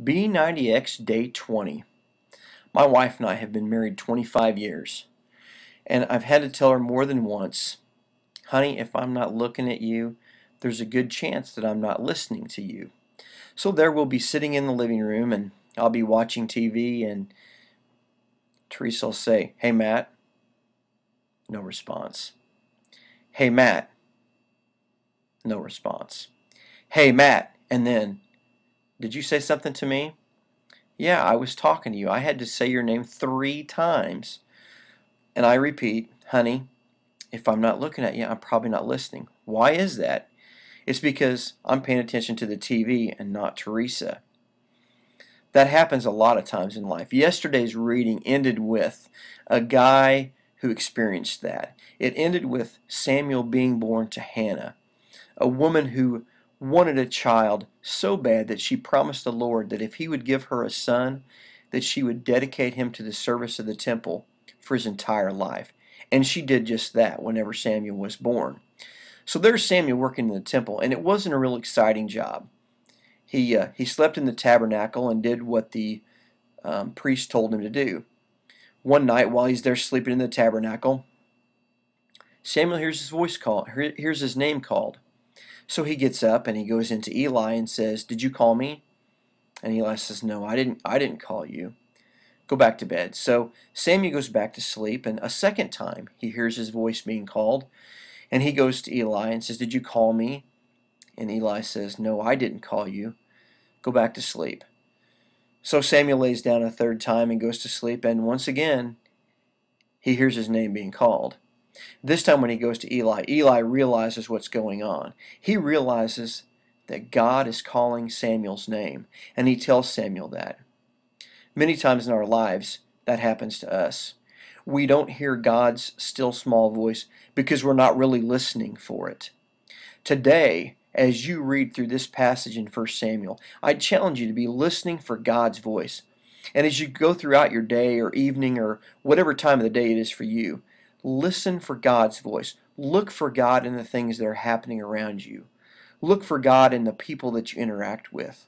B90X Day 20. My wife and I have been married 25 years, and I've had to tell her more than once, honey, if I'm not looking at you, there's a good chance that I'm not listening to you. So there we'll be sitting in the living room, and I'll be watching TV, and Teresa will say, hey, Matt. No response. Hey, Matt. No response. Hey, Matt. And then, did you say something to me? Yeah, I was talking to you. I had to say your name 3 times. And I repeat, honey, if I'm not looking at you, I'm probably not listening. Why is that? It's because I'm paying attention to the TV and not Teresa. That happens a lot of times in life. Yesterday's reading ended with a guy who experienced that. It ended with Samuel being born to Hannah, a woman who wanted a child so bad that she promised the Lord that if he would give her a son, that she would dedicate him to the service of the temple for his entire life. And she did just that whenever Samuel was born. So there's Samuel working in the temple, and it wasn't a real exciting job. He slept in the tabernacle and did what the priest told him to do. One night while he's there sleeping in the tabernacle, Samuel hears his voice call, hears his name called. So he gets up and he goes into Eli and says, did you call me? And Eli says, no, I didn't call you. Go back to bed. So Samuel goes back to sleep, and a second time he hears his voice being called, and he goes to Eli and says, did you call me? And Eli says, no, I didn't call you. Go back to sleep. So Samuel lays down a third time and goes to sleep, and once again he hears his name being called. This time when he goes to Eli, Eli realizes what's going on. He realizes that God is calling Samuel's name, and he tells Samuel that. Many times in our lives, that happens to us. We don't hear God's still small voice because we're not really listening for it. Today, as you read through this passage in 1 Samuel, I challenge you to be listening for God's voice. And as you go throughout your day or evening or whatever time of the day it is for you, listen for God's voice. Look for God in the things that are happening around you. Look for God in the people that you interact with.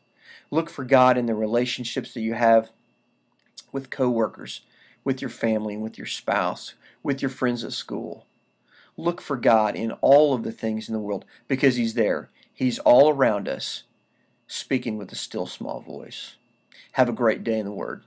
Look for God in the relationships that you have with coworkers, with your family, and with your spouse, with your friends at school. Look for God in all of the things in the world because He's there. He's all around us, speaking with a still small voice. Have a great day in the Word.